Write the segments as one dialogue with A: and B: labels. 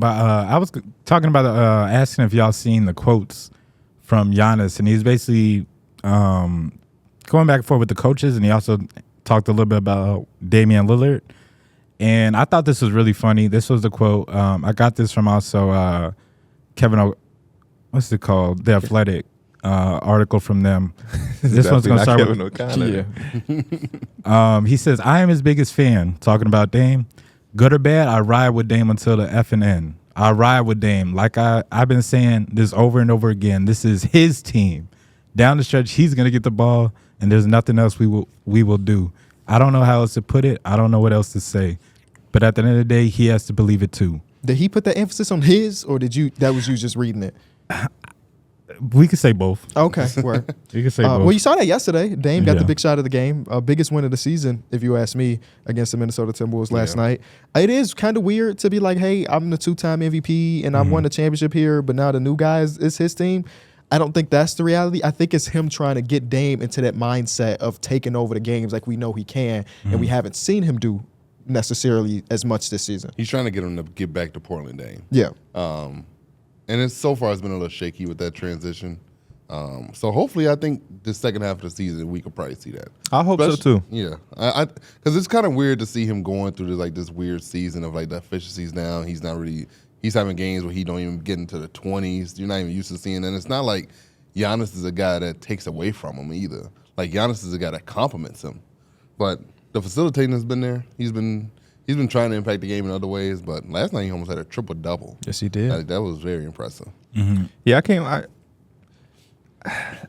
A: But I was talking about asking if y'all seen the quotes from Giannis, and he's basically going back and forth with the coaches, and he also talked a little bit about Damian Lillard. And I thought this was really funny. This was the quote. I got this from also Kevin. What's it called? The Athletic article from them. This one's going to start with He says, "I am his biggest fan." Talking about Dame. Good or bad, I ride with Dame until the effing end. I ride with Dame. Like I've been saying this over and over again. This is his team. Down the stretch, he's going to get the ball, and there's nothing else we will do. I don't know how else to put it. I don't know what else to say. But at the end of the day, he has to believe it too.
B: Did he put that emphasis on his, or that was you just reading it?
A: We could say both.
B: Okay, right.
A: You could say both.
B: Well, you saw that yesterday. Dame got the big shot of the game, biggest win of the season, if you ask me, against the Minnesota Timberwolves last night. It is kind of weird to be like, hey, I'm the 2-time MVP and I won the championship here, but now the new guy is his team. I don't think that's the reality. I think it's him trying to get Dame into that mindset of taking over the games like we know he can, and we haven't seen him do necessarily as much this season.
C: He's trying to get him to get back to Portland, Dame.
B: Yeah.
C: And so far it's been a little shaky with that transition. So hopefully, I think the second half of the season we could probably see that.
A: I hope so too.
C: Yeah, because it's kind of weird to see him going through this weird season of like the efficiency's down. He's not really. He's having games where he don't even get into the 20s. You're not even used to seeing that. And it's not like Giannis is a guy that takes away from him either. Like Giannis is a guy that compliments him. But the facilitating has been there. He's been trying to impact the game in other ways. But last night he almost had a triple-double.
B: Yes, he did.
C: Like, that was very impressive.
D: Mm-hmm. Yeah,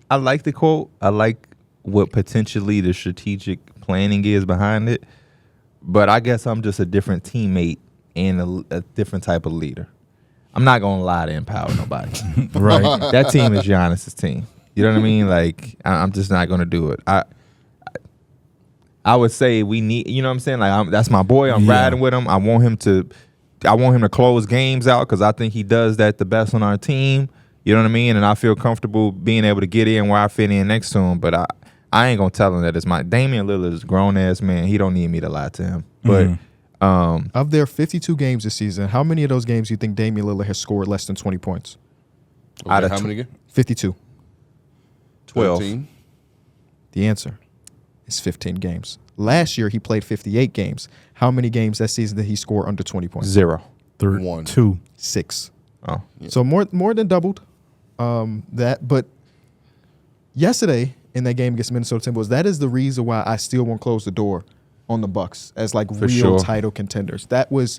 D: I like the quote. I like what potentially the strategic planning is behind it. But I guess I'm just a different teammate and a different type of leader. I'm not going to lie to empower nobody.
A: Right.
D: That team is Giannis' team. You know what I mean? Like, I'm just not going to do it. I would say we need, you know what I'm saying? Like, that's my boy. I'm riding with him. I want him to close games out because I think he does that the best on our team. You know what I mean? And I feel comfortable being able to get in where I fit in next to him. But I ain't going to tell him that it's my Damian Lillard is a grown-ass man. He don't need me to lie to him. But
B: of their 52 games this season, how many of those games do you think Damian Lillard has scored less than 20 points?
C: Okay, out of how many again?
B: 52.
D: 12.
C: 13?
B: The answer is 15 games. Last year, he played 58 games. How many games that season did he score under 20 points?
D: 0.
C: 1.
A: 2.
B: 6.
D: Oh.
B: Yeah. So more than doubled that. But yesterday in that game against Minnesota Timberwolves, that is the reason why I still won't close the door on the Bucks as like real title contenders. That was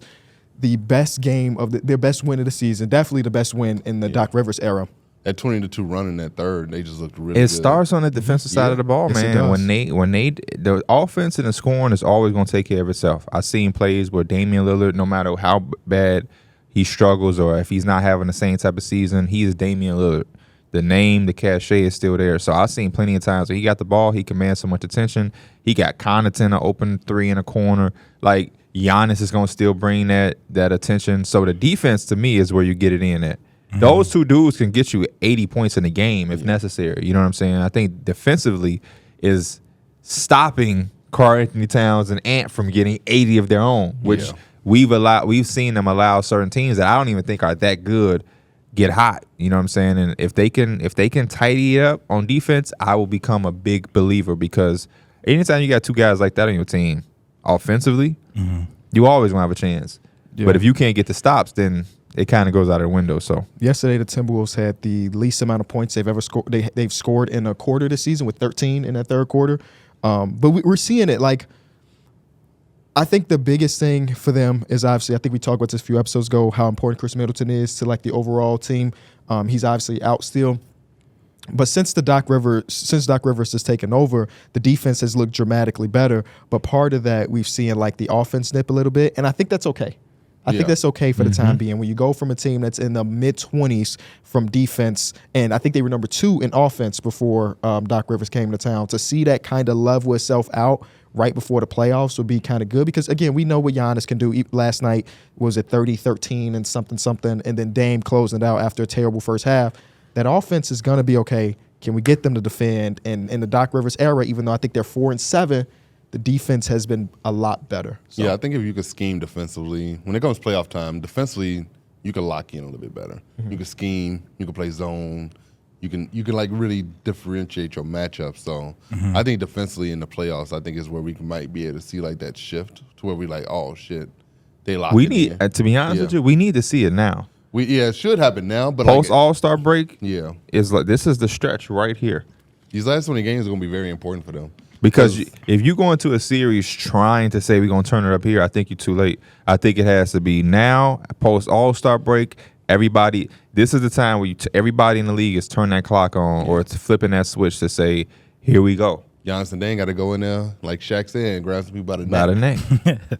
B: the best game of their best win of the season. Definitely the best win in the Doc Rivers era.
C: That 20-2 run in that third, they just looked really good.
D: It starts on the defensive side of the ball,
B: yes,
D: man. When the offense and the scoring is always going to take care of itself. I've seen plays where Damian Lillard, no matter how bad he struggles or if he's not having the same type of season, he is Damian Lillard. The name, the cachet is still there. So I've seen plenty of times where he got the ball, he commands so much attention. He got Connaughton an open three in a corner. Like Giannis is going to still bring that attention. So the defense to me is where you get it in at. Those two dudes can get you 80 points in the game if necessary. You know what I'm saying? I think defensively is stopping Karl-Anthony Towns and Ant from getting 80 of their own, which we've seen them allow certain teams that I don't even think are that good get hot. You know what I'm saying? And if they can tidy it up on defense, I will become a big believer because anytime you got two guys like that on your team offensively, you always gonna have a chance. Yeah. But if you can't get the stops, then it kind of goes out of the window. So
B: yesterday, the Timberwolves had the least amount of points they've ever scored. They've scored in a quarter this season with 13 in that third quarter. But we're seeing it. Like, I think the biggest thing for them is obviously, I think we talked about this a few episodes ago, how important Chris Middleton is to like the overall team. He's obviously out still. But since Doc Rivers has taken over, the defense has looked dramatically better. But part of that, we've seen like the offense nip a little bit, and I think that's okay. I think that's okay for the time being. When you go from a team that's in the mid-20s from defense, and I think they were number 2 in offense before Doc Rivers came to town, to see that kind of level itself out right before the playoffs would be kind of good because, again, we know what Giannis can do. Last night was at 30-13 and something, and then Dame closing it out after a terrible first half. That offense is going to be okay. Can we get them to defend? And in the Doc Rivers era, even though I think they're 4-7, the defense has been a lot better. So.
C: Yeah, I think if you could scheme defensively, when it comes to playoff time, defensively, you can lock in a little bit better. You can scheme. You can play zone. You can like really differentiate your matchup. So I think defensively in the playoffs, I think is where we might be able to see like that shift to where we like, oh shit, they locked.
D: We
C: it
D: need
C: in.
D: to be honest with you, we need to see it now.
C: It should happen now, but
D: Post
C: like,
D: All-Star break,
C: yeah,
D: is like this is the stretch right here.
C: these last 20 games are going to be very important for them.
D: Because if you go into a series trying to say we're going to turn it up here, I think you're too late. I think it has to be now, post All-Star break. Everybody, this is the time where everybody in the league is turning that clock on or it's flipping that switch to say, here we go.
C: Giannis and Dame got to go in there, like Shaq said, and grab some people by the neck.
D: By the neck.